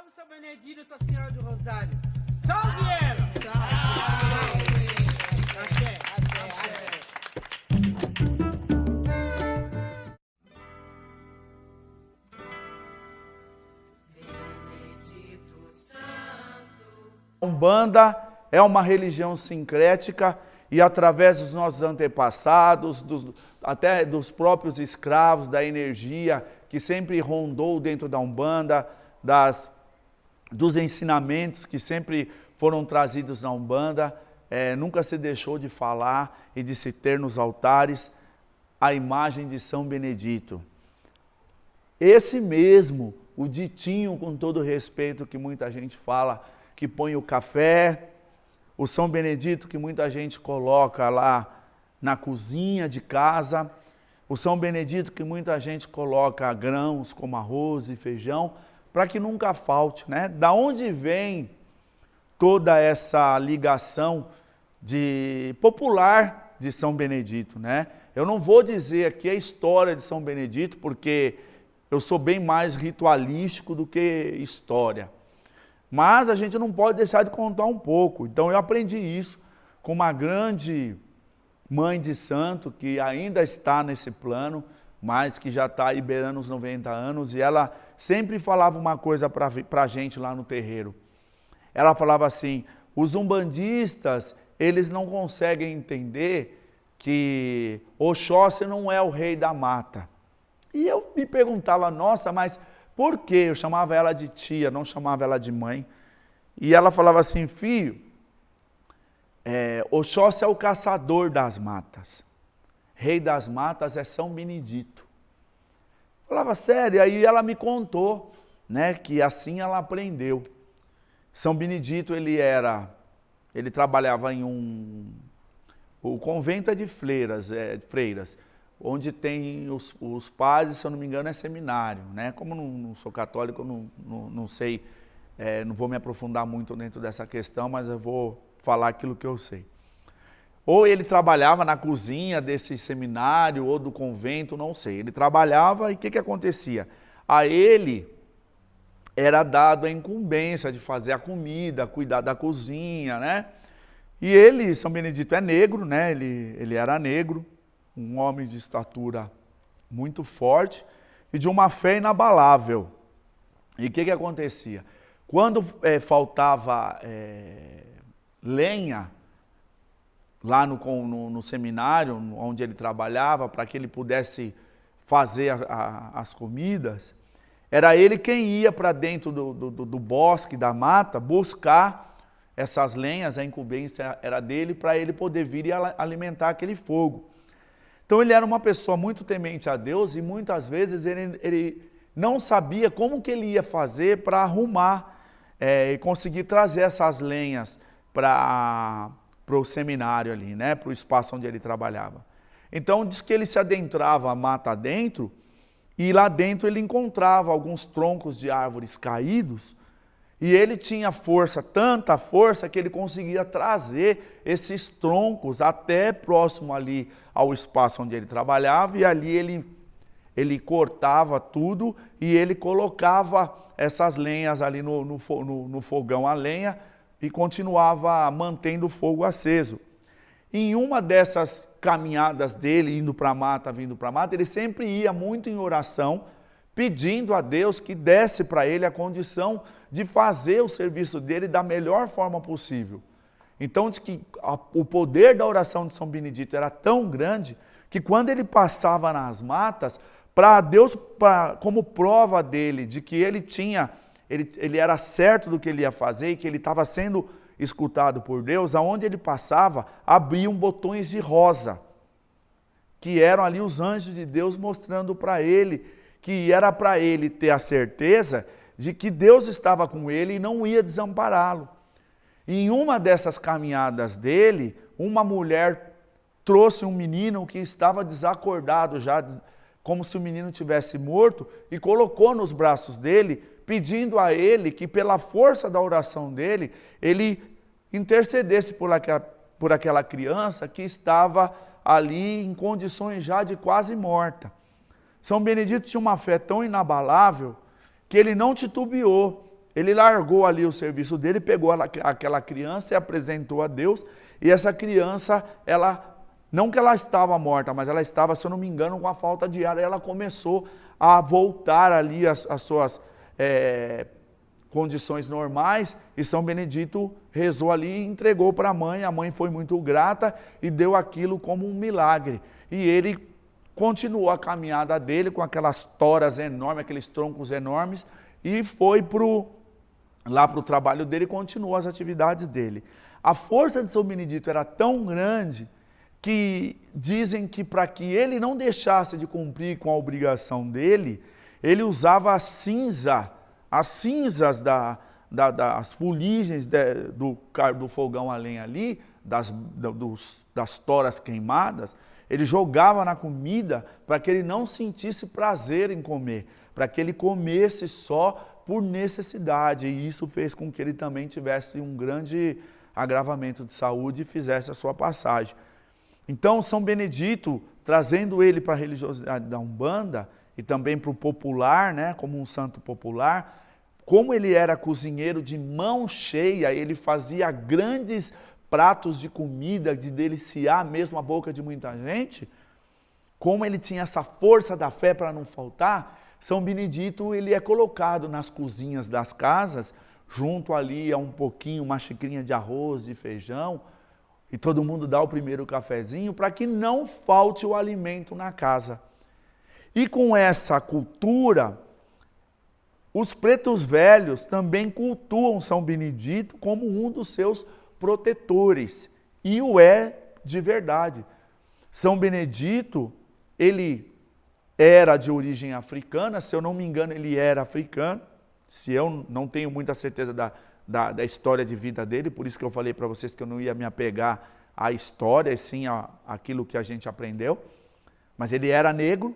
Salve São Benedito, Nossa Senhora do Rosário. Salve ela! Salve! Axé! Umbanda é uma religião sincrética e através dos nossos antepassados, até dos próprios escravos, da energia que sempre rondou dentro da Umbanda, dos ensinamentos que sempre foram trazidos na Umbanda, nunca se deixou de falar e de se ter nos altares a imagem de São Benedito. Esse mesmo, o ditinho, com todo respeito que muita gente fala, que põe o café, o São Benedito que muita gente coloca lá na cozinha de casa, o São Benedito que muita gente coloca grãos como arroz e feijão, para que nunca falte, né? Da onde vem toda essa ligação popular de São Benedito, né? Eu não vou dizer aqui a história de São Benedito, porque eu sou bem mais ritualístico do que história. Mas a gente não pode deixar de contar um pouco. Então eu aprendi isso com uma grande mãe de santo que ainda está nesse plano, mas que já está beirando os 90 anos, e ela sempre falava uma coisa para a gente lá no terreiro. Ela falava assim: os umbandistas, eles não conseguem entender que Oxóssi não é o rei da mata. E eu me perguntava, nossa, mas por quê? Eu chamava ela de tia, não chamava ela de mãe. E ela falava assim: filho, Oxóssi é o caçador das matas. Rei das matas é São Benedito. Eu falava, sério? Aí ela me contou, né, que assim ela aprendeu. São Benedito, ele trabalhava em o convento é de freiras, onde tem os padres, se eu não me engano, é seminário, né? Como não sou católico, eu não sei, não vou me aprofundar muito dentro dessa questão, mas eu vou falar aquilo que eu sei. Ou ele trabalhava na cozinha desse seminário ou do convento, não sei. Ele trabalhava e o que acontecia? A ele era dado a incumbência de fazer a comida, cuidar da cozinha, né? E ele, São Benedito, é negro, né? Ele era negro, um homem de estatura muito forte e de uma fé inabalável. E o que acontecia? Quando faltava lenha, lá no seminário, onde ele trabalhava, para que ele pudesse fazer as comidas, era ele quem ia para dentro do bosque, da mata, buscar essas lenhas, a incumbência era dele, para ele poder vir e alimentar aquele fogo. Então ele era uma pessoa muito temente a Deus e muitas vezes ele não sabia como que ele ia fazer para arrumar e conseguir trazer essas lenhas para o seminário ali, né, para o espaço onde ele trabalhava. Então diz que ele se adentrava a mata dentro e lá dentro ele encontrava alguns troncos de árvores caídos e ele tinha força, tanta força que ele conseguia trazer esses troncos até próximo ali ao espaço onde ele trabalhava, e ali ele cortava tudo e ele colocava essas lenhas ali no fogão a lenha e continuava mantendo o fogo aceso. Em uma dessas caminhadas dele, indo para a mata, vindo para a mata, ele sempre ia muito em oração, pedindo a Deus que desse para ele a condição de fazer o serviço dele da melhor forma possível. Então diz que o poder da oração de São Benedito era tão grande que quando ele passava nas matas, para Deus, como prova dele, de que ele era certo do que ele ia fazer e que ele estava sendo escutado por Deus, aonde ele passava, abriam botões de rosa, que eram ali os anjos de Deus mostrando para ele, que era para ele ter a certeza de que Deus estava com ele e não ia desampará-lo. Em uma dessas caminhadas dele, uma mulher trouxe um menino que estava desacordado já, como se o menino tivesse morto, e colocou nos braços dele, pedindo a ele que pela força da oração dele, ele intercedesse por aquela criança que estava ali em condições já de quase morta. São Benedito tinha uma fé tão inabalável que ele não titubeou. ele largou ali o serviço dele, pegou aquela criança e apresentou a Deus. E essa criança, não que ela estava morta, mas ela estava, se eu não me engano, com a falta de ar. Ela começou a voltar ali às suas condições normais, e São Benedito rezou ali e entregou para a mãe foi muito grata e deu aquilo como um milagre. E ele continuou a caminhada dele com aquelas toras enormes, aqueles troncos enormes, e foi lá para o trabalho dele e continuou as atividades dele. A força de São Benedito era tão grande que dizem que para que ele não deixasse de cumprir com a obrigação dele, ele usava as cinzas das fuligens do fogão a lenha ali, das toras queimadas, ele jogava na comida para que ele não sentisse prazer em comer, para que ele comesse só por necessidade. E isso fez com que ele também tivesse um grande agravamento de saúde e fizesse a sua passagem. Então, São Benedito, trazendo ele para a religiosidade da Umbanda e também para o popular, né, como um santo popular, como ele era cozinheiro de mão cheia, ele fazia grandes pratos de comida, de deliciar mesmo a boca de muita gente, como ele tinha essa força da fé para não faltar, São Benedito ele é colocado nas cozinhas das casas, junto ali a uma xicrinha de arroz, de feijão, e todo mundo dá o primeiro cafezinho para que não falte o alimento na casa. E com essa cultura, os pretos velhos também cultuam São Benedito como um dos seus protetores, e o é de verdade. São Benedito, ele era de origem africana, se eu não me engano ele era africano, se eu não tenho muita certeza da história de vida dele, por isso que eu falei para vocês que eu não ia me apegar à história, e sim àquilo que a gente aprendeu, mas ele era negro,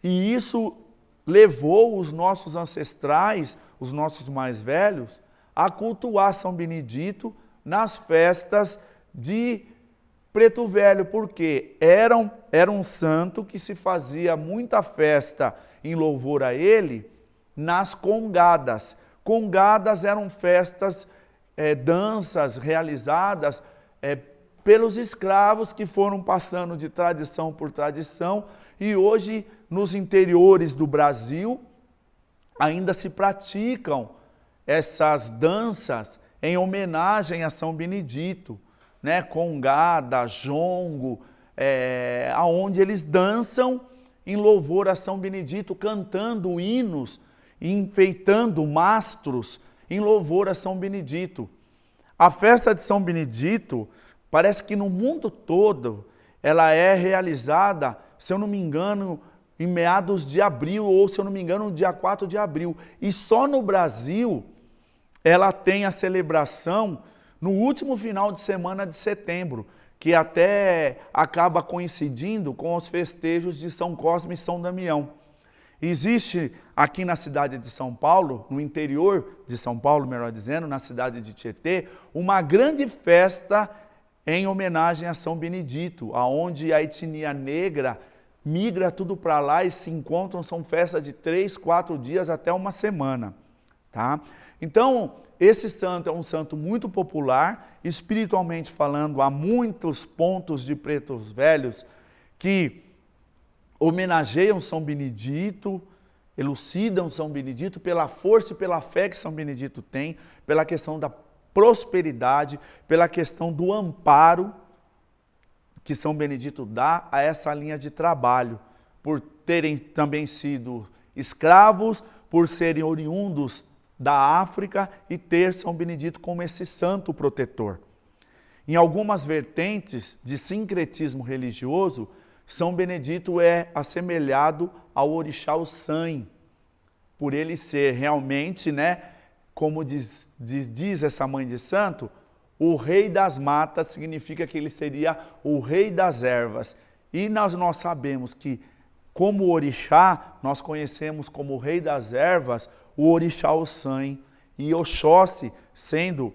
e isso levou os nossos ancestrais, os nossos mais velhos, a cultuar São Benedito nas festas de Preto Velho, porque era um santo que se fazia muita festa em louvor a ele nas congadas. Congadas eram festas, danças realizadas pelos escravos que foram passando de tradição por tradição, e hoje nos interiores do Brasil ainda se praticam essas danças em homenagem a São Benedito, né? Congada, jongo, aonde eles dançam em louvor a São Benedito, cantando hinos, enfeitando mastros em louvor a São Benedito. A festa de São Benedito, parece que no mundo todo, ela é realizada, se eu não me engano, em meados de abril, ou se eu não me engano, no dia 4 de abril. E só no Brasil, ela tem a celebração no último final de semana de setembro, que até acaba coincidindo com os festejos de São Cosme e São Damião. Existe aqui na cidade de São Paulo, no interior de São Paulo, melhor dizendo, na cidade de Tietê, uma grande festa em homenagem a São Benedito, aonde a etnia negra migra tudo para lá e se encontram, são festas de 3, 4 dias até uma semana, tá? Então, esse santo é um santo muito popular, espiritualmente falando, há muitos pontos de pretos velhos que homenageiam São Benedito, elucidam São Benedito pela força e pela fé que São Benedito tem, pela questão da prosperidade, pela questão do amparo que São Benedito dá a essa linha de trabalho, por terem também sido escravos, por serem oriundos da África e ter São Benedito como esse santo protetor. Em algumas vertentes de sincretismo religioso, São Benedito é assemelhado ao orixá Ossan, por ele ser realmente, né, como diz essa mãe de santo, o rei das matas, significa que ele seria o rei das ervas. E nós sabemos que, como orixá, nós conhecemos como o rei das ervas, o orixá Ossan, e Oxóssi sendo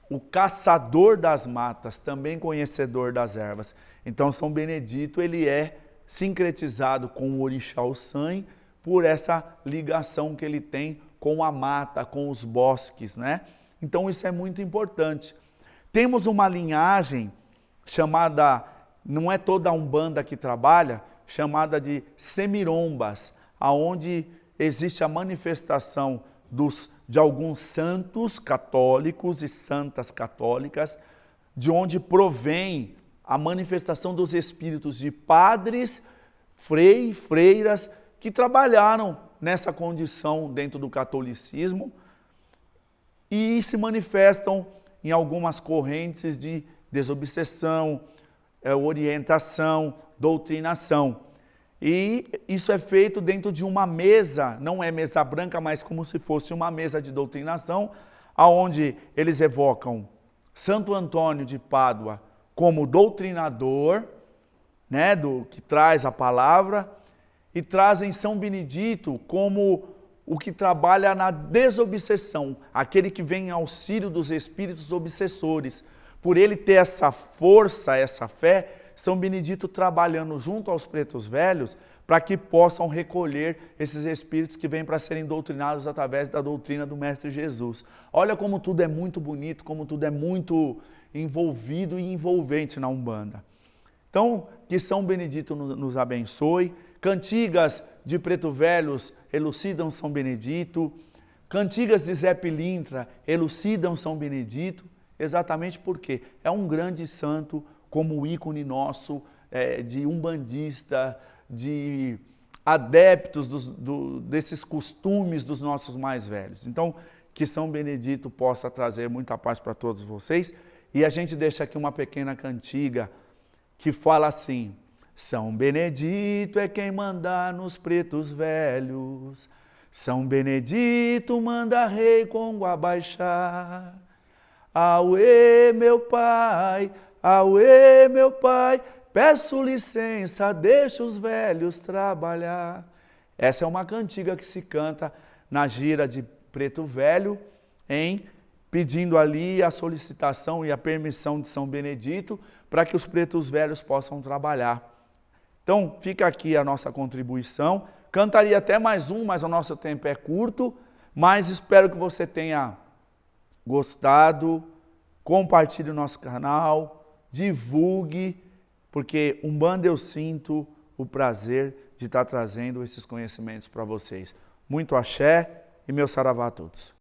o caçador das matas, também conhecedor das ervas. Então, São Benedito, ele é sincretizado com o orixá Ossan por essa ligação que ele tem com a mata, com os bosques, né? Então isso é muito importante. Temos uma linhagem chamada, não é toda a Umbanda que trabalha, chamada de semirombas, aonde existe a manifestação de alguns santos católicos e santas católicas, de onde provém a manifestação dos espíritos de padres, freiras, que trabalharam nessa condição dentro do catolicismo e se manifestam em algumas correntes de desobsessão, orientação, doutrinação. E isso é feito dentro de uma mesa, não é mesa branca, mas como se fosse uma mesa de doutrinação, aonde eles evocam Santo Antônio de Pádua como doutrinador, né, que traz a palavra, e trazem São Benedito como o que trabalha na desobsessão, aquele que vem em auxílio dos espíritos obsessores. Por ele ter essa força, essa fé, São Benedito trabalhando junto aos pretos velhos para que possam recolher esses espíritos que vêm para serem doutrinados através da doutrina do Mestre Jesus. Olha como tudo é muito bonito, como tudo é muito envolvido e envolvente na Umbanda. Então, que São Benedito nos abençoe. Cantigas de Preto Velhos elucidam São Benedito. Cantigas de Zé Pilintra elucidam São Benedito, exatamente porque é um grande santo como ícone nosso, de umbandista, de adeptos desses costumes dos nossos mais velhos. Então, que São Benedito possa trazer muita paz para todos vocês. E a gente deixa aqui uma pequena cantiga que fala assim: São Benedito é quem manda nos pretos velhos, São Benedito manda rei Congo abaixar. Auê, meu pai, peço licença, deixa os velhos trabalhar. Essa é uma cantiga que se canta na gira de Preto Velho, pedindo ali a solicitação e a permissão de São Benedito para que os pretos velhos possam trabalhar. Então, fica aqui a nossa contribuição. Cantaria até mais um, mas o nosso tempo é curto. Mas espero que você tenha gostado. Compartilhe o nosso canal, divulgue, porque Umbanda eu sinto o prazer de estar trazendo esses conhecimentos para vocês. Muito axé e meu saravá a todos.